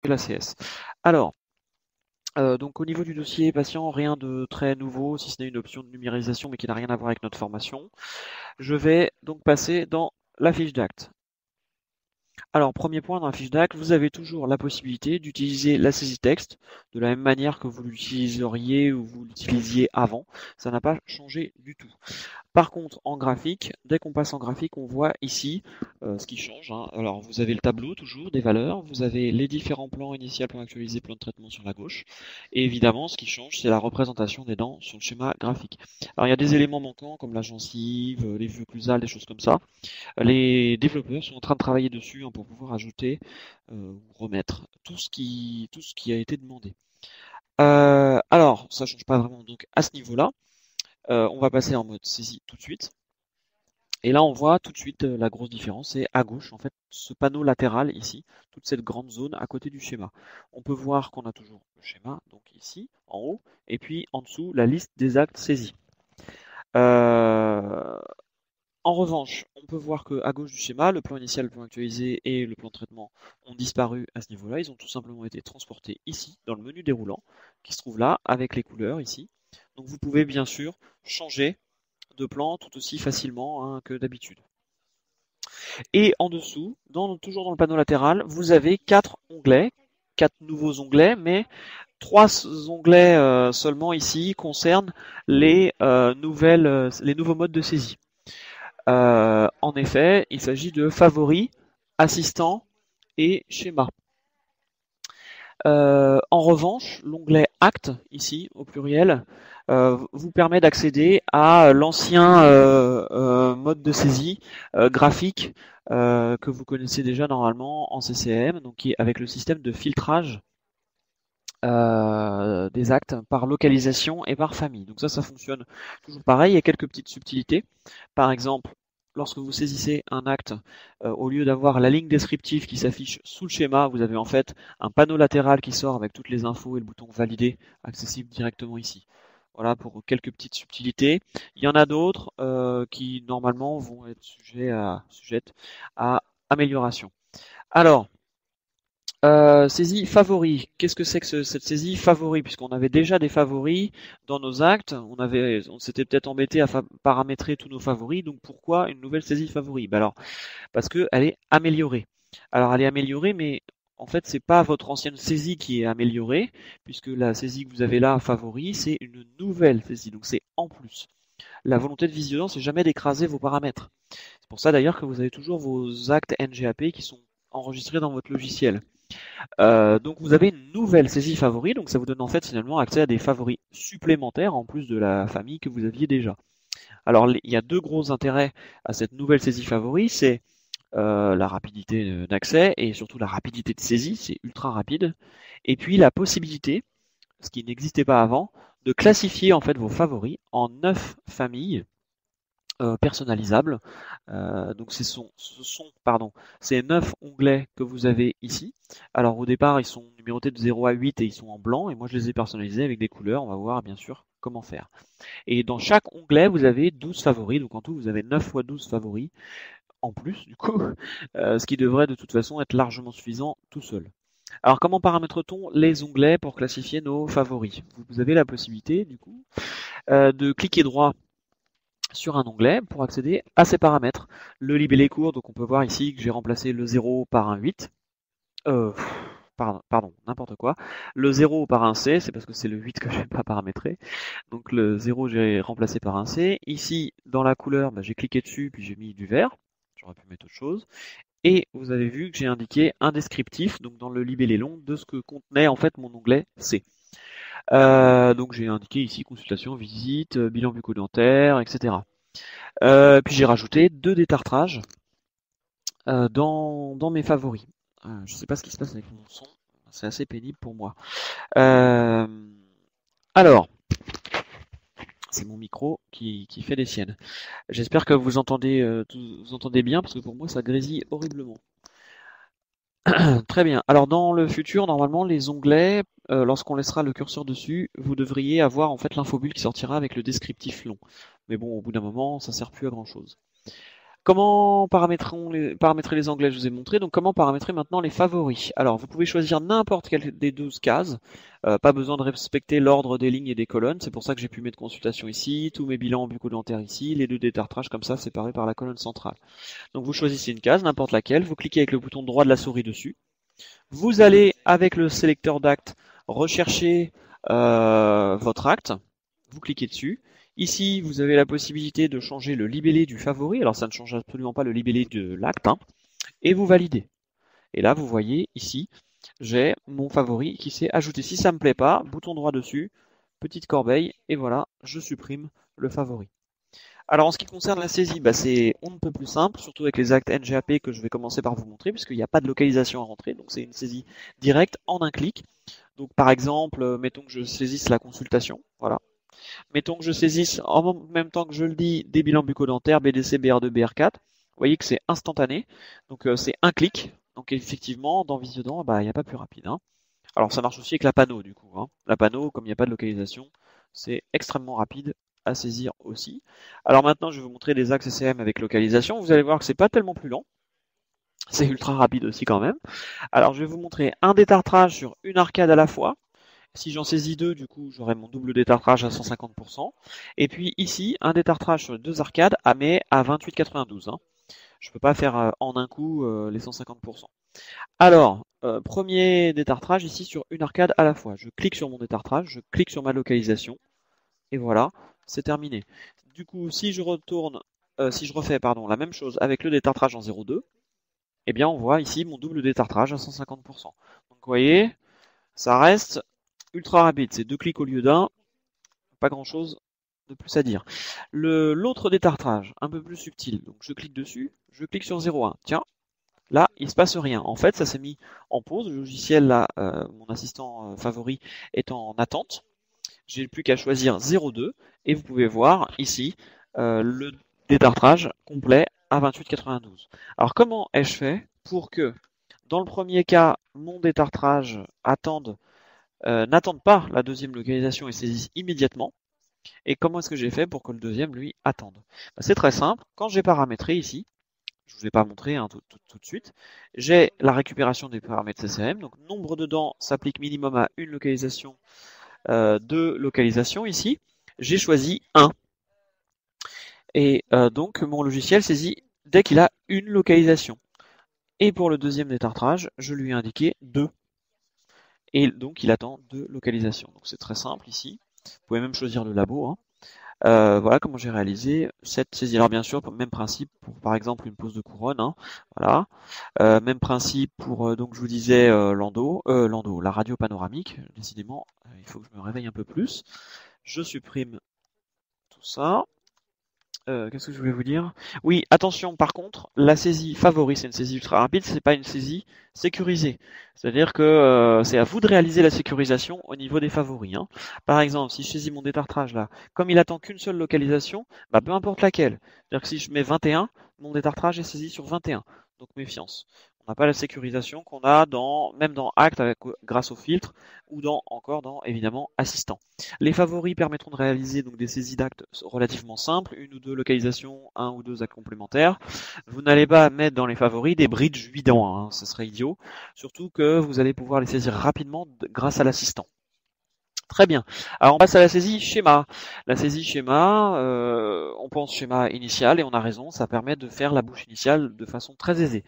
l'ACS. Alors, donc au niveau du dossier patient, rien de très nouveau, si ce n'est une option de numérisation, mais qui n'a rien à voir avec notre formation. Je vais donc passer dans la fiche d'acte. Alors, premier point dans la fiche d'acte, vous avez toujours la possibilité d'utiliser la saisie texte de la même manière que vous l'utiliseriez ou vous l'utilisiez avant. Ça n'a pas changé du tout. Par contre, en graphique, dès qu'on passe en graphique, on voit ici ce qui change, hein. Alors, vous avez le tableau toujours des valeurs, vous avez les différents plans initial, plan actualisé, plan de traitement sur la gauche. Et évidemment, ce qui change, c'est la représentation des dents sur le schéma graphique. Alors, il y a des éléments manquants comme la gencive, les vues occlusales, des choses comme ça. Les développeurs sont en train de travailler dessus, hein, pour pouvoir ajouter ou remettre tout ce qui a été demandé. Alors, ça change pas vraiment donc à ce niveau-là. On va passer en mode saisie tout de suite. Et là, on voit tout de suite la grosse différence. C'est à gauche, en fait, ce panneau latéral ici, toute cette grande zone à côté du schéma. On peut voir qu'on a toujours le schéma, donc ici, en haut, et puis en dessous, la liste des actes saisis. Euh, En revanche, on peut voir qu'à gauche du schéma, le plan initial, le plan actualisé et le plan de traitement ont disparu à ce niveau-là. Ils ont tout simplement été transportés ici, dans le menu déroulant, qui se trouve là, avec les couleurs ici. Donc vous pouvez bien sûr changer de plan tout aussi facilement, hein, que d'habitude. Et en dessous, toujours dans le panneau latéral, vous avez 4 onglets, 4 nouveaux onglets, mais 3 onglets seulement ici concernent les nouveaux modes de saisie. En effet, il s'agit de favoris, assistants et schéma. En revanche, l'onglet Actes, ici, au pluriel, vous permet d'accéder à l'ancien mode de saisie graphique que vous connaissez déjà normalement en CCM, donc qui est avec le système de filtrage des actes par localisation et par famille. Donc ça fonctionne toujours pareil. Il y a quelques petites subtilités. Par exemple, lorsque vous saisissez un acte, au lieu d'avoir la ligne descriptive qui s'affiche sous le schéma, vous avez en fait un panneau latéral qui sort avec toutes les infos et le bouton valider accessible directement ici. Voilà pour quelques petites subtilités. Il y en a d'autres qui normalement vont être sujettes à amélioration. Alors, saisie favori. Qu'est-ce que c'est que cette saisie favori? Puisqu'on avait déjà des favoris dans nos actes, on s'était peut-être embêté à paramétrer tous nos favoris, donc pourquoi une nouvelle saisie favori? Alors, parce qu'elle est améliorée. Alors, elle est améliorée, mais en fait, c'est pas votre ancienne saisie qui est améliorée, puisque la saisie que vous avez là, favori, c'est une nouvelle saisie, donc c'est en plus. La volonté de visionnant, c'est jamais d'écraser vos paramètres. C'est pour ça d'ailleurs que vous avez toujours vos actes NGAP qui sont enregistrés dans votre logiciel. Donc vous avez une nouvelle saisie favori, donc ça vous donne en fait finalement accès à des favoris supplémentaires en plus de la famille que vous aviez déjà. Alors il y a deux gros intérêts à cette nouvelle saisie favori, c'est la rapidité d'accès et surtout la rapidité de saisie, c'est ultra rapide. Et puis la possibilité, ce qui n'existait pas avant, de classifier en fait vos favoris en 9 familles personnalisables. Donc ce sont ces 9 onglets que vous avez ici. Alors au départ, ils sont numérotés de 0 à 8 et ils sont en blanc. Et moi, je les ai personnalisés avec des couleurs. On va voir bien sûr comment faire. Et dans chaque onglet, vous avez 12 favoris. Donc en tout, vous avez 9 fois 12 favoris en plus, du coup, ce qui devrait de toute façon être largement suffisant tout seul. Alors comment paramètre-t-on les onglets pour classifier nos favoris? Vous avez la possibilité, du coup, de cliquer droit sur un onglet pour accéder à ces paramètres. Le libellé court, donc on peut voir ici que j'ai remplacé le 0 par un 8. Pardon, n'importe quoi. Le 0 par un C, c'est parce que c'est le 8 que je n'ai pas paramétré. Donc le 0, j'ai remplacé par un C. Ici, dans la couleur, j'ai cliqué dessus, puis j'ai mis du vert. J'aurais pu mettre autre chose. Et vous avez vu que j'ai indiqué un descriptif, donc dans le libellé long, de ce que contenait en fait mon onglet C. Donc j'ai indiqué ici consultation, visite, bilan bucco-dentaire, etc. Puis j'ai rajouté 2 détartrages dans mes favoris. Je ne sais pas ce qui se passe avec mon son, c'est assez pénible pour moi. Alors, c'est mon micro qui fait des siennes. J'espère que vous entendez bien, parce que pour moi ça grésille horriblement. Très bien. Alors dans le futur, normalement, les onglets, lorsqu'on laissera le curseur dessus, vous devriez avoir en fait l'infobulle qui sortira avec le descriptif long. Mais bon, au bout d'un moment, ça sert plus à grand chose. Comment paramétrer les onglets, je vous ai montré. Donc comment paramétrer maintenant les favoris? Alors vous pouvez choisir n'importe quelle des 12 cases. Pas besoin de respecter l'ordre des lignes et des colonnes. C'est pour ça que j'ai pu mettre consultation ici, tous mes bilans bucco-dentaires ici, les 2 détartrages comme ça séparés par la colonne centrale. Donc vous choisissez une case, n'importe laquelle, vous cliquez avec le bouton droit de la souris dessus. Vous allez avec le sélecteur d'actes rechercher votre acte, vous cliquez dessus. Ici, vous avez la possibilité de changer le libellé du favori, alors ça ne change absolument pas le libellé de l'acte, hein, et vous validez. Et là, vous voyez ici, j'ai mon favori qui s'est ajouté. Si ça ne me plaît pas, bouton droit dessus, petite corbeille, et voilà, je supprime le favori. Alors en ce qui concerne la saisie, c'est on ne peut plus simple, surtout avec les actes NGAP que je vais commencer par vous montrer, puisqu'il n'y a pas de localisation à rentrer, donc c'est une saisie directe en un clic. Donc par exemple, mettons que je saisisse la consultation, voilà. Mettons que je saisisse en même temps que je le dis des bilans bucco-dentaires, BDC, BR2, BR4. Vous voyez que c'est instantané, donc c'est un clic. Donc effectivement, dans Visiodent, il n'y a pas plus rapide, hein. Alors ça marche aussi avec la panneau du coup, hein. La panneau, comme il n'y a pas de localisation, c'est extrêmement rapide à saisir aussi. Alors maintenant, je vais vous montrer des axes CCM avec localisation. Vous allez voir que c'est pas tellement plus lent. C'est ultra rapide aussi quand même. Alors je vais vous montrer un détartrage sur une arcade à la fois. Si j'en saisis deux, du coup, j'aurai mon double détartrage à 150%. Et puis ici, un détartrage sur les 2 arcades, mais à 28,92. Hein. Je ne peux pas faire en un coup les 150%. Alors, premier détartrage ici sur une arcade à la fois. Je clique sur mon détartrage, je clique sur ma localisation, et voilà, c'est terminé. Du coup, si je refais la même chose avec le détartrage en 0,2, eh bien on voit ici mon double détartrage à 150%. Donc vous voyez, ça reste ultra rapide, c'est 2 clics au lieu d'un, pas grand chose de plus à dire. L'autre détartrage, un peu plus subtil, donc je clique dessus, je clique sur 0,1, tiens, là il se passe rien. En fait ça s'est mis en pause, le logiciel là, mon assistant favori est en attente, j'ai plus qu'à choisir 0,2 et vous pouvez voir ici le détartrage complet à 28,92. Alors comment ai-je fait pour que dans le premier cas mon détartrage n'attende pas la deuxième localisation et saisisse immédiatement, et comment est-ce que j'ai fait pour que le deuxième lui attende? C'est très simple, quand j'ai paramétré ici, je ne vous ai pas montré tout de suite, j'ai la récupération des paramètres CCM, donc nombre de dents s'applique minimum à une localisation, 2 localisations ici, j'ai choisi 1. Et donc mon logiciel saisit dès qu'il a une localisation. Et pour le deuxième détartrage, je lui ai indiqué 2. Et donc il attend 2 localisations. Donc c'est très simple ici. Vous pouvez même choisir le labo, hein. Voilà comment j'ai réalisé cette saisie. Alors bien sûr, même principe pour par exemple une pose de couronne, hein. Voilà. Même principe pour donc je vous disais l'endo, la radio panoramique. Décidément, il faut que je me réveille un peu plus. Je supprime tout ça. Qu'est-ce que je voulais vous dire? Oui, attention, par contre, la saisie favori, c'est une saisie ultra rapide, c'est pas une saisie sécurisée. C'est-à-dire que c'est à vous de réaliser la sécurisation au niveau des favoris, hein. Par exemple, si je saisis mon détartrage là, comme il attend qu'une seule localisation, peu importe laquelle. C'est-à-dire que si je mets 21, mon détartrage est saisi sur 21. Donc méfiance. On n'a pas la sécurisation qu'on a même dans Act grâce au filtre ou encore dans évidemment Assistant. Les favoris permettront de réaliser donc des saisies d'actes relativement simples, une ou deux localisations, un ou deux actes complémentaires. Vous n'allez pas mettre dans les favoris des bridges vidants, hein, ce serait idiot. Surtout que vous allez pouvoir les saisir rapidement grâce à l'assistant. Très bien. Alors on passe à la saisie schéma. La saisie schéma, on pense schéma initial et on a raison, ça permet de faire la bouche initiale de façon très aisée.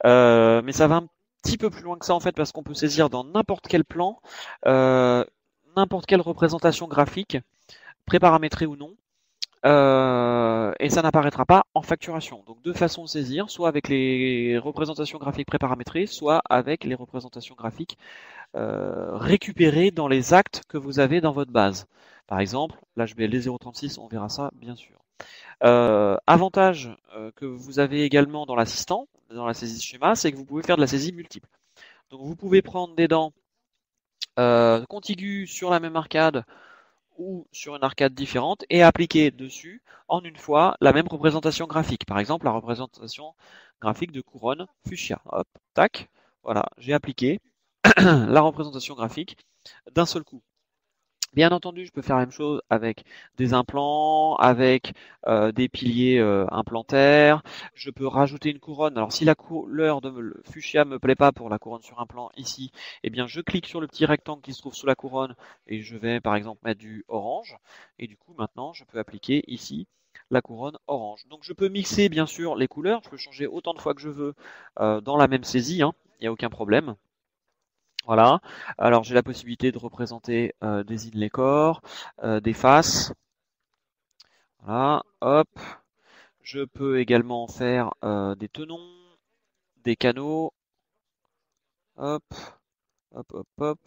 Mais ça va un petit peu plus loin que ça en fait parce qu'on peut saisir dans n'importe quel plan, n'importe quelle représentation graphique, préparamétrée ou non, et ça n'apparaîtra pas en facturation. Donc deux façons de saisir, soit avec les représentations graphiques préparamétrées, soit avec les représentations graphiques récupérées dans les actes que vous avez dans votre base. Par exemple, l'HBLD 036, on verra ça bien sûr. Avantage que vous avez également dans l'assistant, dans la saisie schéma, c'est que vous pouvez faire de la saisie multiple. Donc vous pouvez prendre des dents contiguës sur la même arcade ou sur une arcade différente et appliquer dessus en une fois la même représentation graphique. Par exemple, la représentation graphique de couronne fuchsia. Hop, tac, voilà, j'ai appliqué la représentation graphique d'un seul coup. Bien entendu, je peux faire la même chose avec des implants, avec des piliers implantaires. Je peux rajouter une couronne. Alors si la couleur de le fuchsia me plaît pas pour la couronne sur implant ici, eh bien je clique sur le petit rectangle qui se trouve sous la couronne et je vais par exemple mettre du orange. Et du coup maintenant je peux appliquer ici la couronne orange. Donc je peux mixer bien sûr les couleurs. Je peux changer autant de fois que je veux dans la même saisie, hein. Il n'y a aucun problème. Voilà. Alors j'ai la possibilité de représenter des inlays corps, des faces. Voilà. Hop. Je peux également faire des tenons, des canaux. Hop, hop, hop, hop.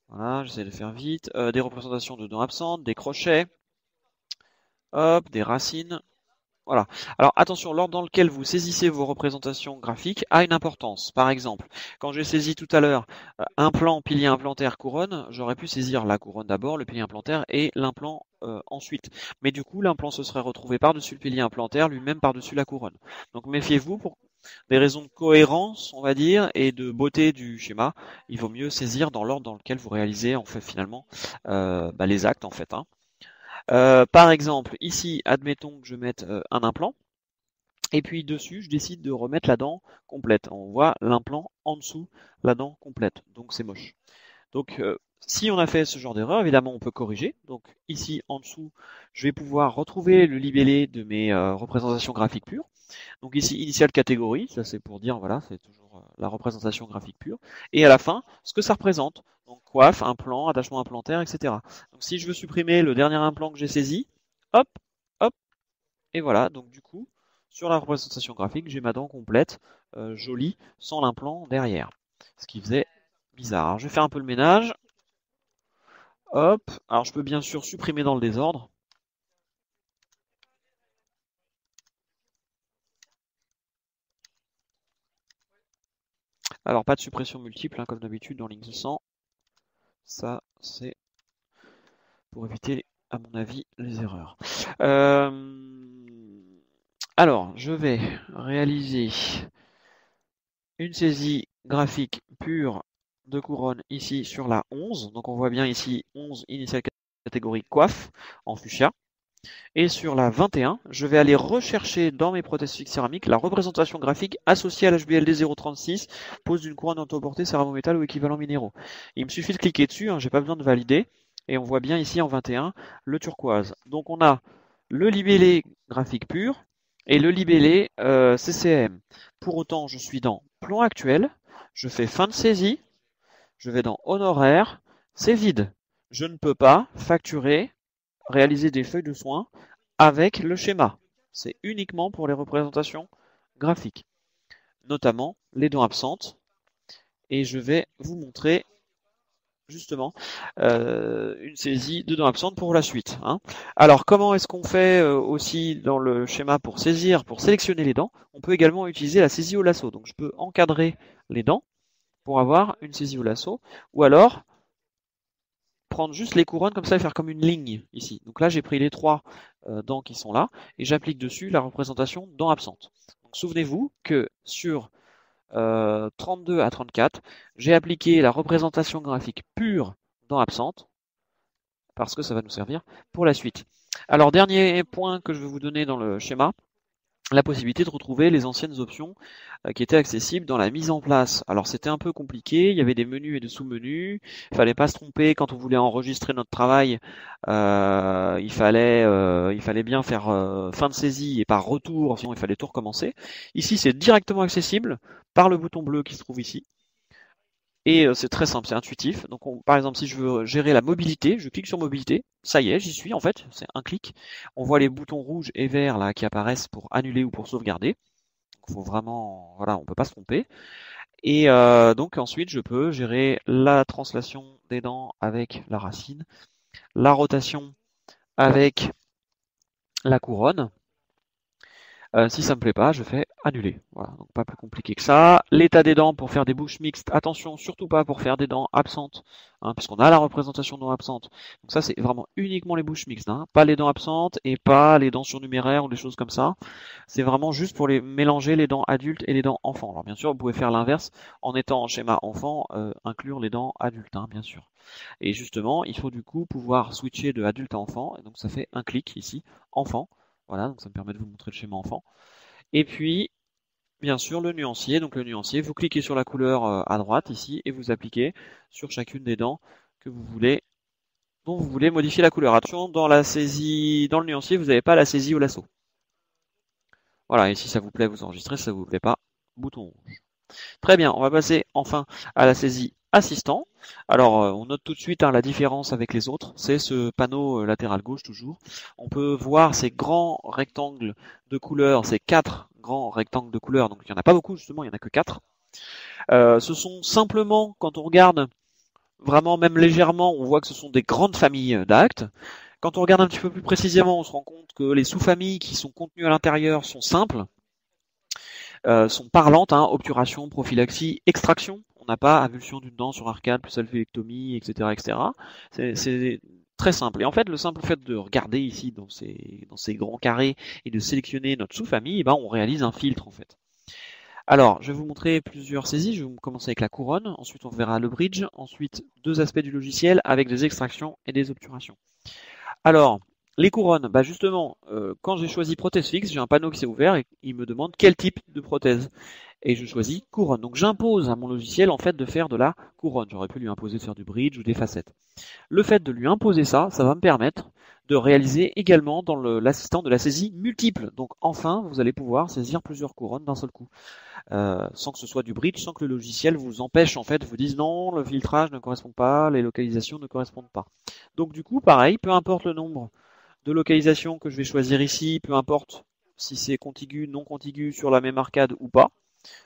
Voilà, j'essaie de faire vite. Des représentations de dents absentes, des crochets. Hop, des racines. Voilà. Alors attention, l'ordre dans lequel vous saisissez vos représentations graphiques a une importance. Par exemple, quand j'ai saisi tout à l'heure implant, pilier implantaire, couronne, j'aurais pu saisir la couronne d'abord, le pilier implantaire et l'implant ensuite. Mais du coup, l'implant se serait retrouvé par-dessus le pilier implantaire, lui-même par-dessus la couronne. Donc méfiez-vous pour des raisons de cohérence, on va dire, et de beauté du schéma. Il vaut mieux saisir dans l'ordre dans lequel vous réalisez en fait finalement les actes en fait, hein. Par exemple, ici, admettons que je mette un implant, et puis dessus, je décide de remettre la dent complète. On voit l'implant en dessous, la dent complète, donc c'est moche. Donc si on a fait ce genre d'erreur, évidemment, on peut corriger. Donc ici, en dessous, je vais pouvoir retrouver le libellé de mes représentations graphiques pures. Donc ici, initial catégorie, ça c'est pour dire, voilà, c'est toujours la représentation graphique pure. Et à la fin, ce que ça représente. Donc coiffe, implant, attachement implantaire, etc. Donc si je veux supprimer le dernier implant que j'ai saisi, hop, hop, et voilà. Donc du coup, sur la représentation graphique, j'ai ma dent complète, jolie, sans l'implant derrière. Ce qui faisait bizarre. Alors je vais faire un peu le ménage. Hop, alors je peux bien sûr supprimer dans le désordre. Alors pas de suppression multiple, hein, comme d'habitude dans Link 100. Ça, c'est pour éviter, à mon avis, les erreurs. Alors, je vais réaliser une saisie graphique pure de couronne ici sur la 11. Donc on voit bien ici 11 initial catégorie coiffe en fuchsia. Et sur la 21, je vais aller rechercher dans mes prothèses fixes céramiques la représentation graphique associée à l'HBLD 036, pose d'une couronne autoportée céramo-métal ou équivalent minéraux. Il me suffit de cliquer dessus, hein, j'ai pas besoin de valider. Et on voit bien ici en 21 le turquoise. Donc on a le libellé graphique pur et le libellé CCM. Pour autant, je suis dans plan actuel, je fais fin de saisie, je vais dans honoraires, c'est vide. Je ne peux pas facturer, réaliser des feuilles de soins avec le schéma. C'est uniquement pour les représentations graphiques, notamment les dents absentes. Et je vais vous montrer justement une saisie de dents absentes pour la suite, hein. Alors comment est-ce qu'on fait aussi dans le schéma pour saisir, pour sélectionner les dents? On peut également utiliser la saisie au lasso. Donc je peux encadrer les dents pour avoir une saisie au lasso, ou alors prendre juste les couronnes comme ça et faire comme une ligne ici. Donc là j'ai pris les trois dents qui sont là et j'applique dessus la représentation dents absentes. Donc souvenez-vous que sur 32 à 34, j'ai appliqué la représentation graphique pure dents absentes parce que ça va nous servir pour la suite. Alors dernier point que je vais vous donner dans le schéma, la possibilité de retrouver les anciennes options qui étaient accessibles dans la mise en place. Alors c'était un peu compliqué, il y avait des menus et des sous-menus, il fallait pas se tromper quand on voulait enregistrer notre travail, il fallait bien faire fin de saisie et par retour, sinon il fallait tout recommencer. Ici c'est directement accessible par le bouton bleu qui se trouve ici. Et c'est très simple, c'est intuitif. Donc par exemple, si je veux gérer la mobilité, je clique sur mobilité, ça y est, j'y suis en fait, c'est un clic. On voit les boutons rouges et verts là qui apparaissent pour annuler ou pour sauvegarder. Il faut vraiment, voilà, on peut pas se tromper. Et donc ensuite, je peux gérer la translation des dents avec la racine, la rotation avec la couronne, Si ça me plaît pas, je fais annuler. Voilà, donc pas plus compliqué que ça. L'état des dents pour faire des bouches mixtes, attention, surtout pas pour faire des dents absentes, hein, puisqu'on a la représentation de dents absentes. Donc ça, c'est vraiment uniquement les bouches mixtes, hein, pas les dents absentes et pas les dents surnuméraires ou des choses comme ça. C'est vraiment juste pour les mélanger les dents adultes et les dents enfants. Alors bien sûr, vous pouvez faire l'inverse en étant en schéma enfant, inclure les dents adultes, hein, bien sûr. Et justement, il faut du coup pouvoir switcher de adulte à enfant. Et donc ça fait un clic ici, enfant. Voilà, donc ça me permet de vous montrer le schéma enfant. Et puis, bien sûr, le nuancier. Donc le nuancier, vous cliquez sur la couleur à droite ici et vous appliquez sur chacune des dents que vous voulez, dont vous voulez modifier la couleur. Attention, dans la saisie, dans le nuancier, vous n'avez pas la saisie au lasso. Voilà, et si ça vous plaît, vous enregistrez, si ça vous plaît pas, bouton rouge. Très bien, on va passer enfin à la saisie assistant. Alors, on note tout de suite la différence avec les autres, c'est ce panneau latéral gauche toujours. On peut voir ces grands rectangles de couleurs, ces 4 grands rectangles de couleurs, donc il n'y en a pas beaucoup justement, il n'y en a que 4. Ce sont simplement, quand on regarde vraiment même légèrement, on voit que ce sont des grandes familles d'actes. Quand on regarde un petit peu plus précisément, on se rend compte que les sous-familles qui sont contenues à l'intérieur sont simples, sont parlantes, hein, obturation, prophylaxie, extraction. On n'a pas avulsion d'une dent sur arcade plus alvéolectomie, etc., etc. C'est très simple. Et en fait, le simple fait de regarder ici dans ces grands carrés et de sélectionner notre sous-famille, eh ben, on réalise un filtre en fait. Alors, je vais vous montrer plusieurs saisies. Je vais commencer avec la couronne, ensuite on verra le bridge, ensuite 2 aspects du logiciel avec des extractions et des obturations. Alors, les couronnes, bah justement, quand j'ai choisi prothèse fixe, j'ai un panneau qui s'est ouvert et il me demande quel type de prothèse. Et je choisis couronne. Donc j'impose à mon logiciel en fait de faire de la couronne. J'aurais pu lui imposer de faire du bridge ou des facettes. Le fait de lui imposer ça, ça va me permettre de réaliser également dans l'assistant de la saisie multiple. Donc enfin, vous allez pouvoir saisir plusieurs couronnes d'un seul coup. Sans que ce soit du bridge, sans que le logiciel vous empêche en fait, vous dise non, le filtrage ne correspond pas, les localisations ne correspondent pas. Donc du coup, pareil, peu importe le nombre de localisations que je vais choisir ici, peu importe si c'est contigu, non contigu sur la même arcade ou pas,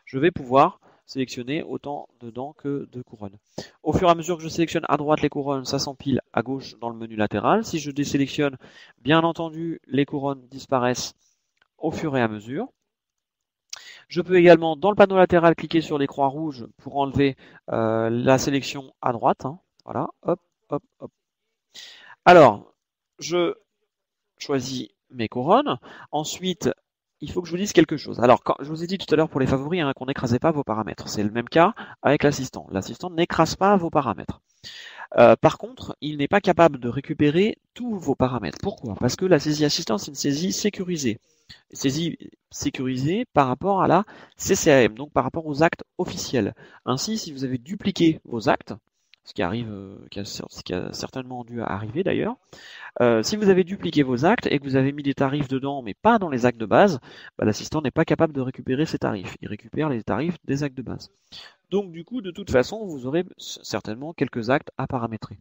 je vais pouvoir sélectionner autant de dents que de couronnes. Au fur et à mesure que je sélectionne à droite les couronnes, ça s'empile à gauche dans le menu latéral. Si je désélectionne, bien entendu, les couronnes disparaissent au fur et à mesure. Je peux également, dans le panneau latéral, cliquer sur les croix rouges pour enlever la sélection à droite. Hein. Voilà, hop, hop, hop. Alors, je choisis mes couronnes. Ensuite, il faut que je vous dise quelque chose. Alors, quand je vous ai dit tout à l'heure pour les favoris hein, qu'on n'écrasait pas vos paramètres. C'est le même cas avec l'assistant. L'assistant n'écrase pas vos paramètres. Par contre, il n'est pas capable de récupérer tous vos paramètres. Pourquoi? Parce que la saisie assistant, c'est une saisie sécurisée. Saisie sécurisée par rapport à la CCAM, donc par rapport aux actes officiels. Ainsi, si vous avez dupliqué vos actes, ce qui arrive, ce qui a certainement dû arriver d'ailleurs, si vous avez dupliqué vos actes et que vous avez mis des tarifs dedans, mais pas dans les actes de base, bah, l'assistant n'est pas capable de récupérer ces tarifs. Il récupère les tarifs des actes de base. Donc du coup, de toute façon, vous aurez certainement quelques actes à paramétrer.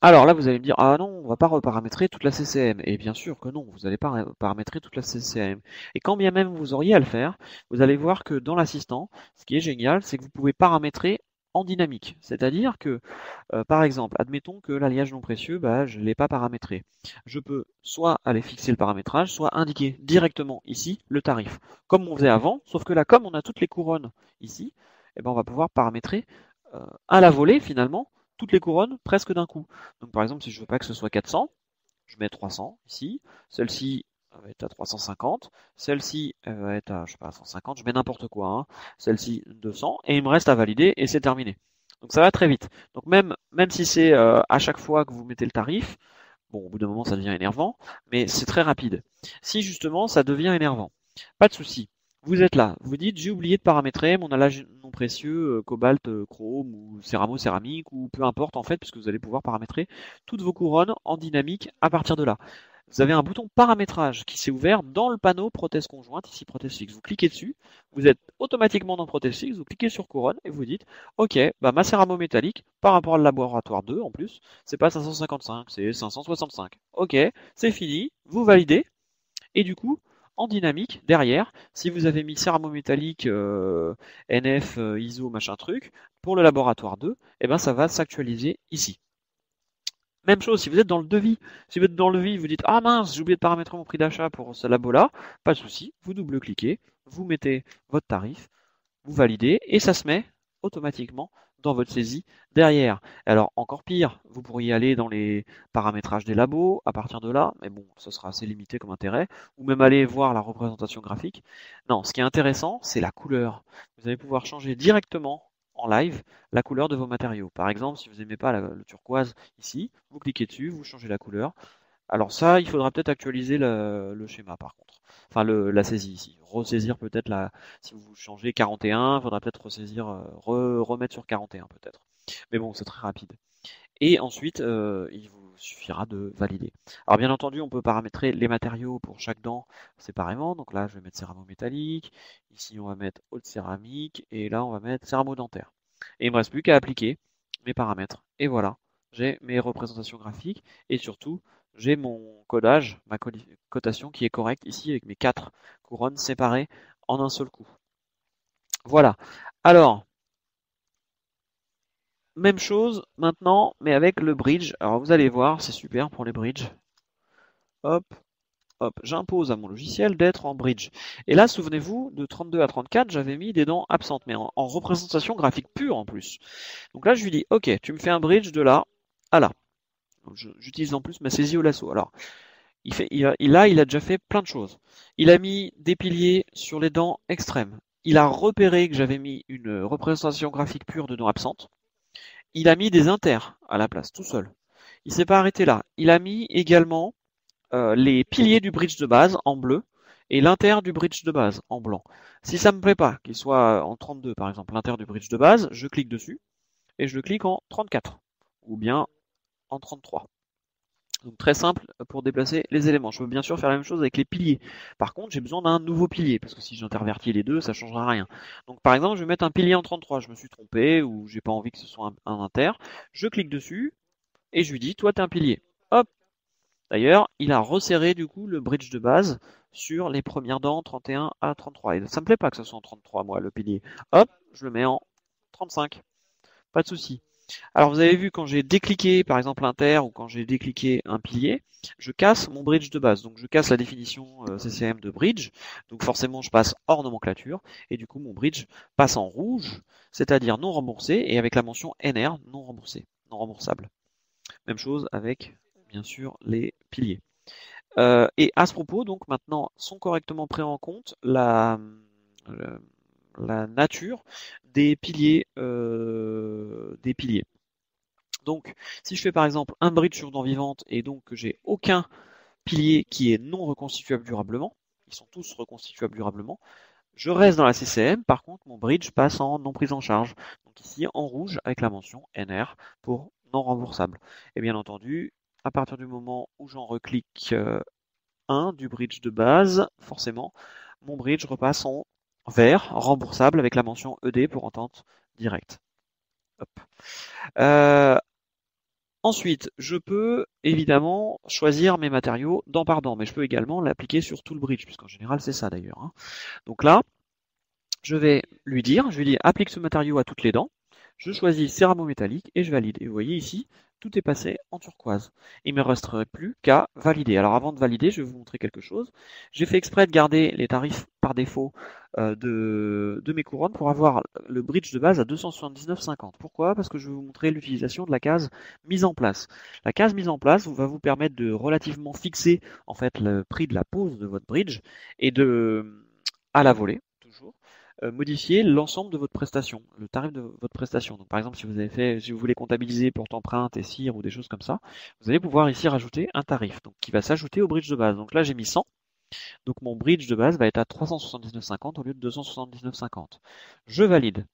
Alors là, vous allez me dire, ah non, on va pas reparamétrer toute la CCM. Et bien sûr que non, vous n'allez pas paramétrer toute la CCM. Et quand bien même vous auriez à le faire, vous allez voir que dans l'assistant, ce qui est génial, c'est que vous pouvez paramétrer en dynamique. C'est-à-dire que, par exemple, admettons que l'alliage non précieux, bah, je ne l'ai pas paramétré. Je peux soit aller fixer le paramétrage, soit indiquer directement ici le tarif. Comme on faisait avant, sauf que là, comme on a toutes les couronnes ici, eh ben, on va pouvoir paramétrer à la volée finalement toutes les couronnes presque d'un coup. Donc par exemple, si je veux pas que ce soit 400, je mets 300 ici. Celle-ci va être à 350. Celle-ci va être à, je sais pas, 150. Je mets n'importe quoi. Hein. Celle-ci 200. Et il me reste à valider et c'est terminé. Donc ça va très vite. Donc même si c'est à chaque fois que vous mettez le tarif, bon, au bout d'un moment, ça devient énervant, mais c'est très rapide. Si justement, ça devient énervant, pas de souci. Vous êtes là, vous dites j'ai oublié de paramétrer mon allage non précieux, cobalt, chrome ou céramo céramique ou peu importe en fait, puisque vous allez pouvoir paramétrer toutes vos couronnes en dynamique à partir de là. Vous avez un bouton paramétrage qui s'est ouvert dans le panneau prothèse conjointe, ici prothèse fixe. Vous cliquez dessus, vous êtes automatiquement dans prothèse fixe, vous cliquez sur couronne et vous dites ok, bah ma céramo métallique par rapport au laboratoire 2 en plus, c'est pas 555, c'est 565. Ok, c'est fini, vous validez et du coup en dynamique, derrière, si vous avez mis céramo-métallique, NF, ISO, machin truc, pour le laboratoire 2, eh ben ça va s'actualiser ici. Même chose, si vous êtes dans le devis. Si vous êtes dans le devis, vous dites ah mince, j'ai oublié de paramétrer mon prix d'achat pour ce labo-là, pas de souci, vous double-cliquez, vous mettez votre tarif, vous validez et ça se met automatiquement dans votre saisie derrière. Alors encore pire, vous pourriez aller dans les paramétrages des labos à partir de là, mais bon, ce sera assez limité comme intérêt, ou même aller voir la représentation graphique. Non, ce qui est intéressant, c'est la couleur. Vous allez pouvoir changer directement en live la couleur de vos matériaux. Par exemple, si vous n'aimez pas le turquoise ici, vous cliquez dessus, vous changez la couleur. Alors ça, il faudra peut-être actualiser le schéma par contre. Enfin, la saisie ici. Ressaisir peut-être si vous changez 41, il faudra peut-être ressaisir, remettre sur 41 peut-être. Mais bon, c'est très rapide. Et ensuite, il vous suffira de valider. Alors bien entendu, on peut paramétrer les matériaux pour chaque dent séparément. Donc là, je vais mettre céramo-métallique. Ici, on va mettre haute céramique. Et là, on va mettre céramo-dentaire. Et il me reste plus qu'à appliquer mes paramètres. Et voilà, j'ai mes représentations graphiques. Et surtout, j'ai mon codage, ma cotation qui est correcte ici avec mes 4 couronnes séparées en un seul coup. Voilà. Alors, même chose maintenant, mais avec le bridge. Alors vous allez voir, c'est super pour les bridges. Hop, hop, j'impose à mon logiciel d'être en bridge. Et là, souvenez-vous, de 32 à 34, j'avais mis des dents absentes, mais en représentation graphique pure en plus. Donc là, je lui dis, ok, tu me fais un bridge de là à là. J'utilise en plus ma saisie au lasso. Alors, il a déjà fait plein de choses. Il a mis des piliers sur les dents extrêmes. Il a repéré que j'avais mis une représentation graphique pure de dents absentes. Il a mis des inters à la place, tout seul. Il s'est pas arrêté là. Il a mis également les piliers du bridge de base en bleu et l'inter du bridge de base en blanc. Si ça me plaît pas, qu'il soit en 32 par exemple, l'inter du bridge de base, je clique dessus et je le clique en 34 ou bien en 33. Donc très simple pour déplacer les éléments. Je peux bien sûr faire la même chose avec les piliers. Par contre, j'ai besoin d'un nouveau pilier, parce que si j'intervertis les deux, ça ne changera rien. Donc par exemple, je vais mettre un pilier en 33, je me suis trompé, ou j'ai pas envie que ce soit un inter. Je clique dessus, et je lui dis, toi t'es un pilier. Hop. D'ailleurs, il a resserré du coup le bridge de base sur les premières dents 31 à 33. Et ça me plaît pas que ce soit en 33, moi, le pilier. Hop, je le mets en 35. Pas de souci. Alors vous avez vu quand j'ai décliqué par exemple inter ou quand j'ai décliqué un pilier, je casse mon bridge de base. Donc je casse la définition CCM de bridge. Donc forcément je passe hors nomenclature et du coup mon bridge passe en rouge, c'est-à-dire non remboursé et avec la mention NR non remboursé, non remboursable. Même chose avec bien sûr les piliers. Et à ce propos, donc maintenant sont correctement pris en compte la nature des piliers, Donc, si je fais par exemple un bridge sur dents vivantes et donc que j'ai aucun pilier qui est non reconstituable durablement, ils sont tous reconstituables durablement, je reste dans la CCM, par contre mon bridge passe en non prise en charge. Donc ici en rouge avec la mention NR pour non remboursable. Et bien entendu, à partir du moment où j'en reclique un du bridge de base, forcément, mon bridge repasse en vert, remboursable avec la mention ED pour entente directe. Hop. Euh, Ensuite, je peux évidemment choisir mes matériaux dent par dent, mais je peux également l'appliquer sur tout le bridge, puisqu'en général c'est ça d'ailleurs, hein. Donc là, je vais lui dire, je lui dis applique ce matériau à toutes les dents, je choisis céramo-métallique et je valide. Et vous voyez ici, tout est passé en turquoise. Il ne me resterait plus qu'à valider. Alors avant de valider, je vais vous montrer quelque chose. J'ai fait exprès de garder les tarifs par défaut de mes couronnes pour avoir le bridge de base à 279,50. Pourquoi? Parce que je vais vous montrer l'utilisation de la case mise en place. La case mise en place va vous permettre de relativement fixer en fait le prix de la pose de votre bridge et de à la volée, toujours modifier l'ensemble de votre prestation, le tarif de votre prestation. Donc par exemple, si vous voulez comptabiliser porte-empreinte et cire ou des choses comme ça, vous allez pouvoir ici rajouter un tarif, donc qui va s'ajouter au bridge de base. Donc là, j'ai mis 100, donc mon bridge de base va être à 379,50 au lieu de 279,50. Je valide.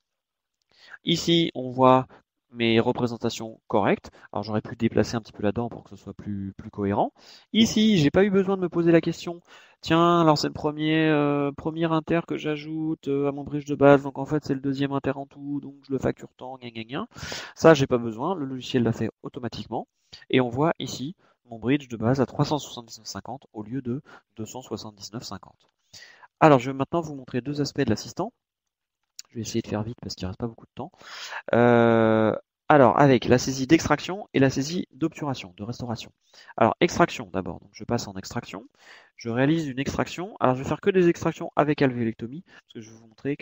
Ici, on voit mes représentations correctes. Alors j'aurais pu déplacer un petit peu la dent pour que ce soit plus cohérent. Ici, j'ai pas eu besoin de me poser la question. Tiens, alors c'est le premier inter que j'ajoute à mon bridge de base, donc en fait c'est le deuxième inter en tout, donc je le facture tant, gna gna gna. Ça, j'ai pas besoin, le logiciel l'a fait automatiquement. Et on voit ici mon bridge de base à 379,50 au lieu de 279,50. Alors je vais maintenant vous montrer deux aspects de l'assistant. Je vais essayer de faire vite parce qu'il reste pas beaucoup de temps. Euh, Alors, avec la saisie d'extraction et la saisie d'obturation, de restauration. Alors, extraction d'abord. Donc, je passe en extraction. Je réalise une extraction. Alors, je vais faire que des extractions avec alvéolectomie, parce que je vais vous montrer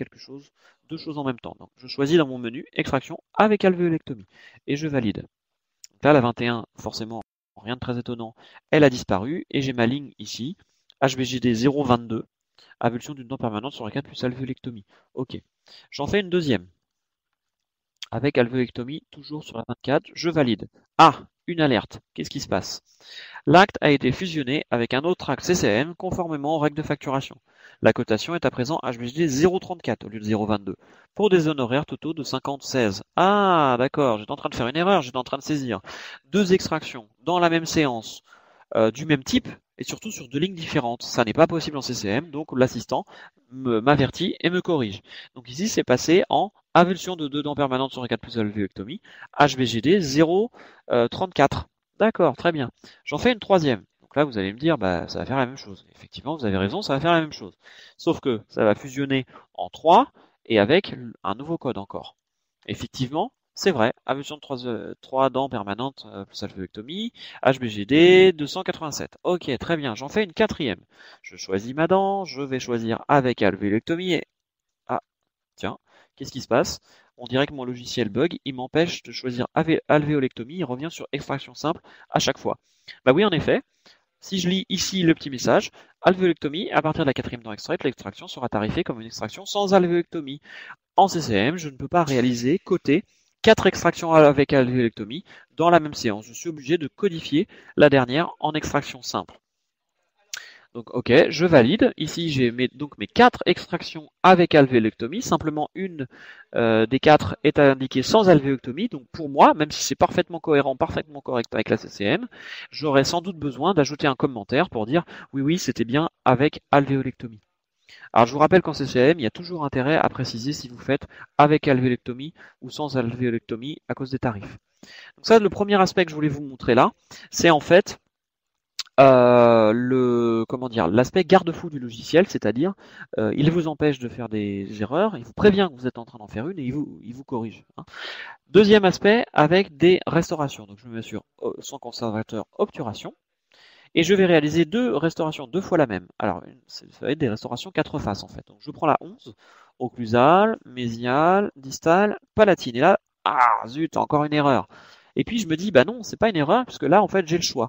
deux choses en même temps. Donc, je choisis dans mon menu extraction avec alvéolectomie et je valide. Donc là, la 21, forcément, rien de très étonnant, elle a disparu et j'ai ma ligne ici, HBGD 022, avulsion d'une dent permanente sur la 4 plus alvéolectomie. Ok. J'en fais une deuxième. Avec alvéolectomie, toujours sur la 24, je valide. Ah, une alerte. Qu'est-ce qui se passe? L'acte a été fusionné avec un autre acte CCM conformément aux règles de facturation. La cotation est à présent HBGD 0,34 au lieu de 0,22 pour des honoraires totaux de 50,16. Ah, d'accord, j'étais en train de faire une erreur, j'étais en train de saisir deux extractions dans la même séance du même type et surtout sur deux lignes différentes. Ça n'est pas possible en CCM, donc l'assistant m'avertit et me corrige. Donc ici, c'est passé en avulsion de 2 dents permanentes sur 4 plus alvéolectomie, HBGD 0,34. D'accord, très bien. J'en fais une troisième. Donc là, vous allez me dire, bah, ça va faire la même chose. Effectivement, vous avez raison, ça va faire la même chose. Sauf que ça va fusionner en 3 et avec un nouveau code encore. Effectivement, c'est vrai, avulsion de 3 dents permanentes plus alvéolectomie, HBGD 287. Ok, très bien, j'en fais une quatrième. Je choisis ma dent, je vais choisir avec alvéolectomie et... Ah, tiens, qu'est-ce qui se passe? On dirait que mon logiciel bug, il m'empêche de choisir alvéolectomie, il revient sur extraction simple à chaque fois. Bah oui, en effet, si je lis ici le petit message, alvéolectomie, à partir de la quatrième dent extraite, l'extraction sera tarifée comme une extraction sans alvéolectomie. En CCM, je ne peux pas réaliser, coter, 4 extractions avec alvéolectomie dans la même séance. Je suis obligé de codifier la dernière en extraction simple. Donc ok, je valide. Ici j'ai donc mes 4 extractions avec alvéolectomie. Simplement une des 4 est indiquée sans alvéolectomie. Donc pour moi, même si c'est parfaitement cohérent, parfaitement correct avec la CCM, j'aurais sans doute besoin d'ajouter un commentaire pour dire oui, c'était bien avec alvéolectomie. Alors je vous rappelle qu'en CCM, il y a toujours intérêt à préciser si vous faites avec alvéolectomie ou sans alvéolectomie à cause des tarifs. Donc ça, le premier aspect que je voulais vous montrer là, c'est en fait l'aspect garde-fou du logiciel, c'est-à-dire il vous empêche de faire des erreurs, il vous prévient que vous êtes en train d'en faire une et il vous corrige. Hein. Deuxième aspect, avec des restaurations. Donc je me mets sur son conservateur obturation. Et je vais réaliser deux restaurations, deux fois la même. Alors, ça va être des restaurations 4 faces en fait. Donc je prends la 11, occlusale, mésiale, distale, palatine. Et là, ah zut, encore une erreur. Et puis je me dis, bah non, c'est pas une erreur, puisque là, en fait, j'ai le choix.